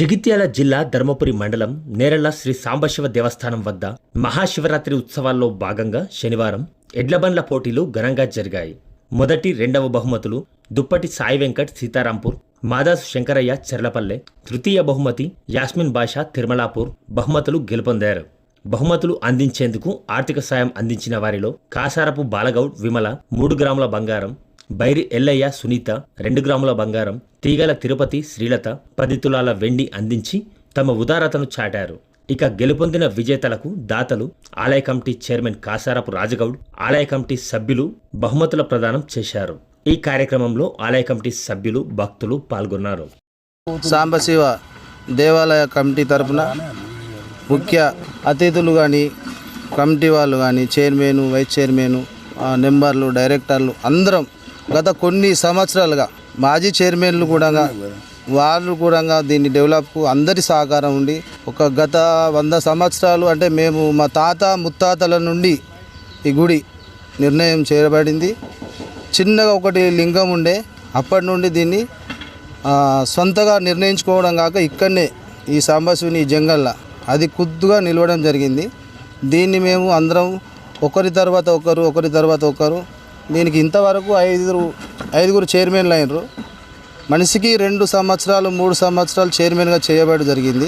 జగిత్యాల జిల్లా ధర్మపురి మండలం నేరళ్ల శ్రీ సాంబశివ దేవస్థానం వద్ద మహాశివరాత్రి ఉత్సవాల్లో భాగంగా శనివారం ఎడ్లబండ్ల పోటీలు ఘనంగా జరిగాయి. మొదటి, రెండవ బహుమతులు దుప్పటి సాయి వెంకట్ సీతారాంపూర్, మాదాసు శంకరయ్య చెర్లపల్లె, తృతీయ బహుమతి యాస్మిన్ బాషా తిరుమలాపూర్ బహుమతులు గెలుపొందారు. బహుమతులు అందించేందుకు ఆర్థిక సాయం అందించిన వారిలో కాసారపు బాలగౌడ్ విమల 3 గ్రాముల బంగారం, బైరి ఎల్లయ్య సునీత 2 గ్రాముల బంగారం, తీగల తిరుపతి శ్రీలత 10 తులాల వెండి అందించి తమ ఉదారతను చాటారు. ఇక గెలుపొందిన విజేతలకు దాతలు, ఆలయ కమిటీ చైర్మన్ కాసారపు రాజగౌడ్, ఆలయ కమిటీ సభ్యులు బహుమతుల ప్రదానం చేశారు. ఈ కార్యక్రమంలో ఆలయ కమిటీ సభ్యులు, భక్తులు పాల్గొన్నారు. సాంబశివ దేవాలయ కమిటీ తరపున ముఖ్య అతిథులు కానీ, కమిటీ వాళ్ళు కానీ, చైర్మన్, వైస్ చైర్మన్, మెంబర్లు, డైరెక్టర్లు అందరం గత కొన్ని సంవత్సరాలుగా మాజీ చైర్మన్లు కూడా వాళ్ళు కూడా దీన్ని డెవలప్కు అందరి సహకారం ఉండి ఒక గత 100 సంవత్సరాలు అంటే మేము మా తాత ముత్తాతల నుండి ఈ గుడి నిర్ణయం చేయబడింది. చిన్నగా ఒకటి లింగం ఉండే, అప్పటి నుండి దీన్ని సొంతగా నిర్ణయించుకోవడం కాక ఇక్కడనే ఈ సాంబశివుని జంగల్లో అది కుద్దుగా నిలవడం జరిగింది. దీన్ని మేము అందరం ఒకరి తర్వాత ఒకరు దీనికి ఇంతవరకు ఐదుగురు చైర్మన్లు అయినరు. మనిషికి 2 సంవత్సరాలు 3 సంవత్సరాలు చైర్మన్గా చేయబడి జరిగింది.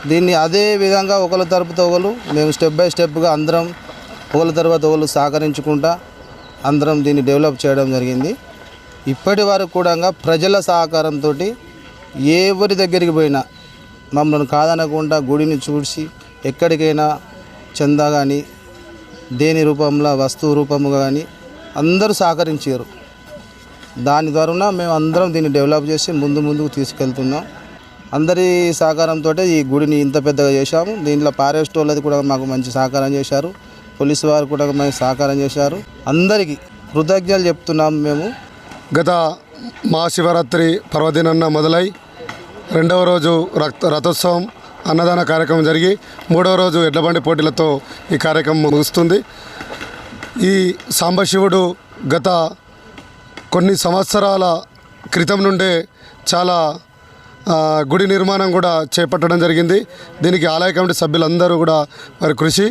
దీన్ని అదే విధంగా ఒకరి తరపుతో ఒకరు మేము స్టెప్ బై స్టెప్గా అందరం ఒకరి తర్వాత ఒకరు సహకరించుకుంటా అందరం దీన్ని డెవలప్ చేయడం జరిగింది. ఇప్పటి వరకు కూడా ప్రజల సహకారంతో ఎవరి దగ్గరికి పోయినా మమ్మల్ని కాదనకుండా గుడిని చూసి ఎక్కడికైనా చందా కానీ దేని రూపంలో వస్తువు రూపంగా కానీ అందరూ సహకరించారు. దాని ద్వారా మేము అందరం దీన్ని డెవలప్ చేసి ముందుకు తీసుకెళ్తున్నాం. అందరి సహకారంతో ఈ గుడిని ఇంత పెద్దగా చేశాము. దీంట్లో ఫారెస్ట్ వాళ్ళది కూడా మాకు మంచి సహకారం చేశారు, పోలీసు వారు కూడా మంచి సహకారం చేశారు. అందరికీ కృతజ్ఞతలు చెప్తున్నాము. మేము గత మహాశివరాత్రి పర్వదినాన్న మొదలై 2వ రోజు రథోత్సవం అన్నదాన కార్యక్రమం జరిగి 3వ రోజు ఎడ్లబండి పోటీలతో ఈ కార్యక్రమం ముగుస్తుంది. ఈ సాంబశివుడు గత కొన్ని సంవత్సరాల క్రితం నుండే చాలా గుడి నిర్మాణం కూడా చేపట్టడం జరిగింది. దీనికి ఆలయ కమిటీ సభ్యులందరూ కూడా వారి కృషి,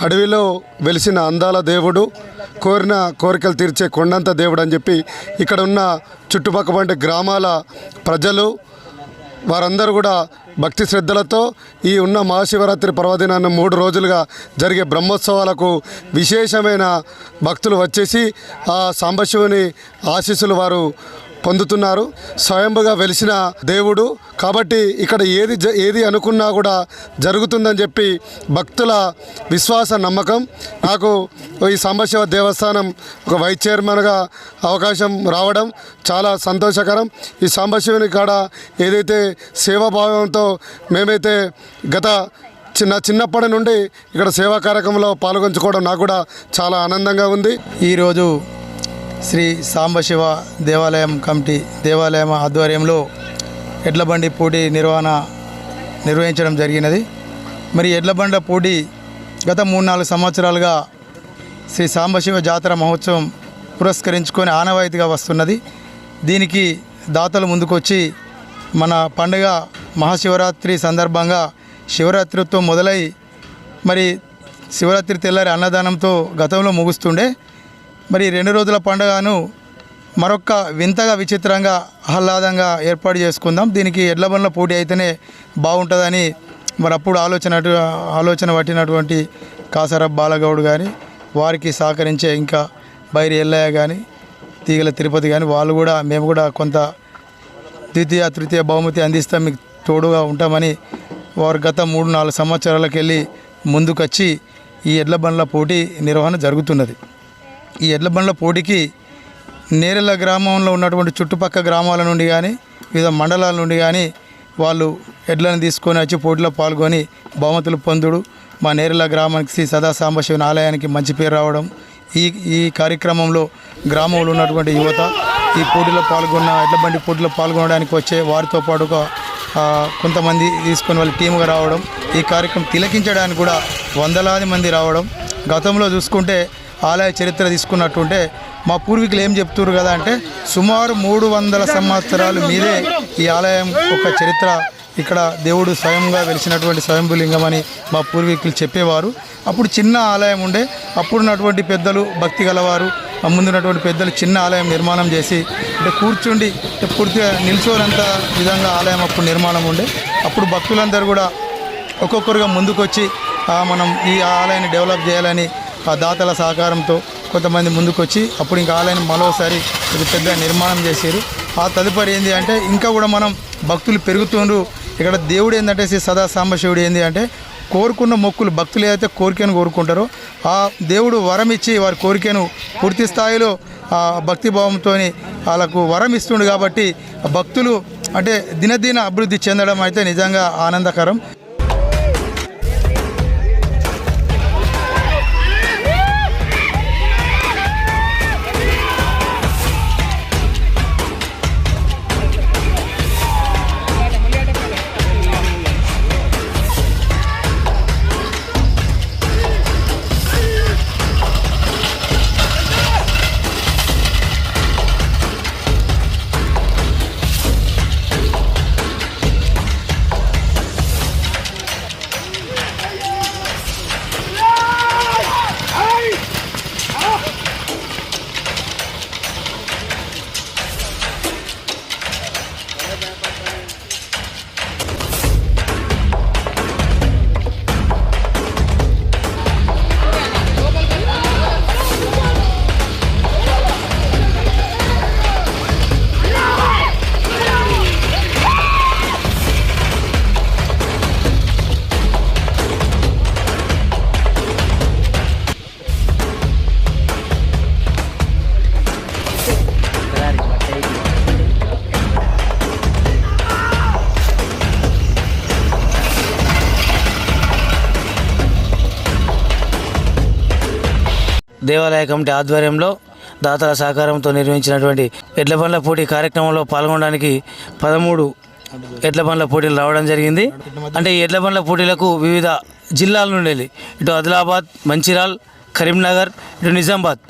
అడవిలో వెలిసిన అందాల దేవుడు, కోరిన కోరికలు తీర్చే కొండంత దేవుడు అని చెప్పి ఇక్కడ ఉన్న చుట్టుపక్కల గ్రామాల ప్రజలు వారందరూ కూడా భక్తి శ్రద్ధలతో ఈ ఉన్న మహాశివరాత్రి పర్వదినాన్ని 3 రోజులుగా జరిగే బ్రహ్మోత్సవాలకు విశేషమైన భక్తులు వచ్చేసి ఆ సాంబశివుని ఆశీస్సులు వారు పొందుతున్నారు. స్వయంభుగా వెలిసిన దేవుడు కాబట్టి ఇక్కడ ఏది అనుకున్నా కూడా జరుగుతుందని చెప్పి భక్తుల విశ్వాస నమ్మకం. నాకు ఈ సాంబశివ దేవస్థానం ఒక వైస్ చైర్మన్గా అవకాశం రావడం చాలా సంతోషకరం. ఈ సాంబశివుని కాడ ఏదైతే సేవాభావంతో మేమైతే గత చిన్నప్పటి నుండి ఇక్కడ సేవా కార్యక్రమంలో పాల్గొంచుకోవడం నాకు కూడా చాలా ఆనందంగా ఉంది. ఈరోజు శ్రీ సాంబశివ దేవాలయం కమిటీ దేవాలయం ఆధ్వర్యంలో ఎడ్లబండి పోటీ నిర్వహించడం జరిగినది. మరి ఎడ్లబండ్ల పోటీ గత 3-4 సంవత్సరాలుగా శ్రీ సాంబశివ జాతర మహోత్సవం పురస్కరించుకొని ఆనవాయితీగా వస్తున్నది. దీనికి దాతలు ముందుకొచ్చి మన పండుగ మహాశివరాత్రి సందర్భంగా శివరాత్రితో మొదలై మరి శివరాత్రి తెల్లారి అన్నదానంతో గతంలో ముగుస్తుండే. మరి 2 రోజుల పండుగను మరొక వింతగా విచిత్రంగా ఆహ్లాదంగా ఏర్పాటు చేసుకుందాం. దీనికి ఎడ్లబండ్ల పోటీ అయితేనే బాగుంటుందని మరి అప్పుడు ఆలోచన పట్టినటువంటి కాసారపు బాలగౌడ్ కానీ, వారికి సహకరించే ఇంకా బైరి ఎల్లయ్య కానీ, తీగల తిరుపతి కానీ వాళ్ళు కూడా మేము కూడా కొంత ద్వితీయ తృతీయ బహుమతి అందిస్తాం, మీకు తోడుగా ఉంటామని వారు గత 3-4 సంవత్సరాలకు వెళ్ళి ముందుకొచ్చి ఈ ఎడ్లబండ్ల పోటీ నిర్వహణ జరుగుతున్నది. ఈ ఎడ్లబండ్ల పోటీకి నేరెళ్ళ గ్రామంలో ఉన్నటువంటి చుట్టుపక్కల గ్రామాల నుండి కానీ, వివిధ మండలాల నుండి కానీ వాళ్ళు ఎడ్లను తీసుకొని వచ్చి పోటీలో పాల్గొని బహుమతులు పొందుడు, మా నేరెళ్ళ గ్రామానికి శ్రీ సదా సాంబశివుని ఆలయానికి మంచి పేరు రావడం. ఈ కార్యక్రమంలో గ్రామంలో ఉన్నటువంటి యువత ఈ పోటీలో ఎడ్లబండి పోటీలో పాల్గొనడానికి వచ్చే వారితో పాటుగా కొంతమంది తీసుకొని వాళ్ళ టీముగా రావడం, ఈ కార్యక్రమం తిలకించడానికి కూడా వందలాది మంది రావడం. గతంలో చూసుకుంటే ఆలయ చరిత్ర తీసుకున్నట్టుంటే మా పూర్వీకులు ఏం చెప్తున్నారు కదా అంటే సుమారు 300 సంవత్సరాలు మీదే ఈ ఆలయం ఒక చరిత్ర ఇక్కడ దేవుడు స్వయంగా వెలిసినటువంటి స్వయంభూలింగం అని మా పూర్వీకులు చెప్పేవారు. అప్పుడు చిన్న ఆలయం ఉండే, అప్పుడున్నటువంటి పెద్దలు భక్తి గలవారు ముందున్నటువంటి పెద్దలు చిన్న ఆలయం నిర్మాణం చేసి అంటే కూర్చుండి పూర్తిగా నిల్చోనంత విధంగా ఆలయం అప్పుడు నిర్మాణం ఉండే. అప్పుడు భక్తులందరూ కూడా ఒక్కొక్కరుగా ముందుకొచ్చి మనం ఈ ఆలయాన్ని డెవలప్ చేయాలని ఆ దాతల సహకారంతో కొంతమంది ముందుకొచ్చి అప్పుడు ఇంకా ఆలయాన్ని మరోసారి ఇది పెద్ద నిర్మాణం చేశారు. ఆ తదుపరి ఏంటి అంటే ఇంకా కూడా మనం భక్తులు పెరుగుతుండ్రు. ఇక్కడ దేవుడు ఏంటంటే శ్రీ సదా సాంబశివుడు ఏంటి అంటే కోరుకున్న మొక్కులు భక్తులు ఏదైతే కోరికను కోరుకుంటారో ఆ దేవుడు వరం ఇచ్చి వారి కోరికను పూర్తి స్థాయిలో భక్తిభావంతో వాళ్ళకు వరం ఇస్తుండు. కాబట్టి భక్తులు అంటే దినదిన అభివృద్ధి చెందడం అయితే నిజంగా ఆనందకరం. దేవాలయ కమిటీ ఆధ్వర్యంలో దాతల సహకారంతో నిర్వహించినటువంటి ఎడ్ల బండ్ల పోటీ కార్యక్రమంలో పాల్గొనడానికి 13 ఎడ్ల బండ్ల పోటీలు రావడం జరిగింది. అంటే ఈ ఎడ్ల బండ్ల పోటీలకు వివిధ జిల్లాల నుండి ఇటు ఆదిలాబాద్, మంచిర్యాల, కరీంనగర్, ఇటు నిజామాబాద్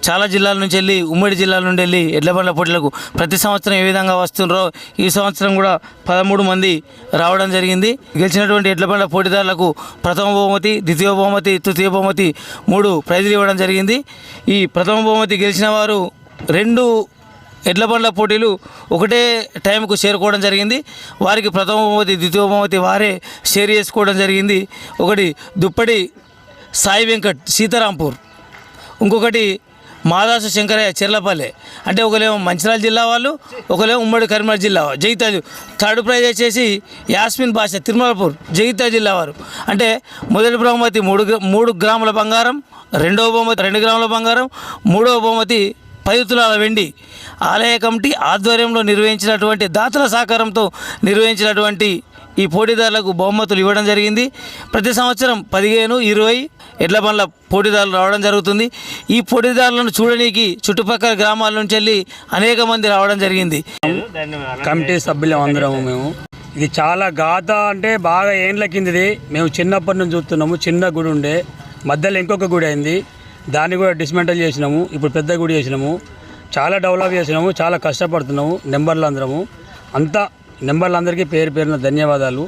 చాలా జిల్లాల నుంచి వెళ్ళి ఉమ్మడి జిల్లాల నుండి వెళ్ళి ఎడ్ల బండ్ల పోటీలకు ప్రతి సంవత్సరం ఏ విధంగా వస్తున్నారో ఈ సంవత్సరం కూడా 13 మంది రావడం జరిగింది. గెలిచినటువంటి ఎడ్ల బండ్ల పోటీదారులకు ప్రథమ బహుమతి, ద్వితీయ బహుమతి, తృతీయ బహుమతి 3 ప్రైజులు ఇవ్వడం జరిగింది. ఈ ప్రథమ బహుమతి గెలిచిన వారు 2 ఎడ్ల బండ్ల పోటీలు ఒకటే టైంకు చేరుకోవడం జరిగింది. వారికి ప్రథమ బహుమతి, ద్వితీయ బహుమతి వారే షేర్ చేసుకోవడం జరిగింది. ఒకటి దుప్పటి సాయి వెంకట్ సీతారాంపూర్, ఇంకొకటి మాదాసు శంకరయ్య చెర్లపల్లె. అంటే ఒకలేమో మంచిర్యాల జిల్లా వాళ్ళు, ఒకలేమో ఉమ్మడి కరీంనగర్ జిల్లా జగిత్యాల. థర్డ్ ప్రైజ్ వచ్చేసి యాస్మిన్ భాష తిరుమలపూర్ జగిత్యాల జిల్లా వారు. అంటే మొదటి బహుమతి 3 గ్రాముల బంగారం, రెండవ బహుమతి 2 గ్రాముల బంగారం, మూడవ బహుమతి 10 తులాల వెండి. ఆలయ కమిటీ ఆధ్వర్యంలో నిర్వహించినటువంటి దాతల సహకారంతో నిర్వహించినటువంటి ఈ పోటీదారులకు బహుమతులు ఇవ్వడం జరిగింది. ప్రతి సంవత్సరం 15, 20 ఎడ్ల బండ్ల పోటీదారులు రావడం జరుగుతుంది. ఈ పోటీదారులను చూడడానికి చుట్టుపక్కల గ్రామాల నుంచి వెళ్ళి అనేక మంది రావడం జరిగింది. కమిటీ సభ్యులం అందరము మేము. ఇది చాలా గాథ అంటే బాగా ఏండ్ల కిందది. మేము చిన్నప్పటి నుంచి చూస్తున్నాము. చిన్న గుడి ఉండే, మధ్యలో ఇంకొక గుడి అయింది, దాన్ని కూడా డిస్మెంటల్ చేసినాము. ఇప్పుడు పెద్ద గుడి చేసినాము. చాలా డెవలప్ చేసినాము. చాలా కష్టపడుతున్నాము నెంబర్లు అందరము. అంతా నెంబర్లందరికీ పేరు పేరున ధన్యవాదాలు.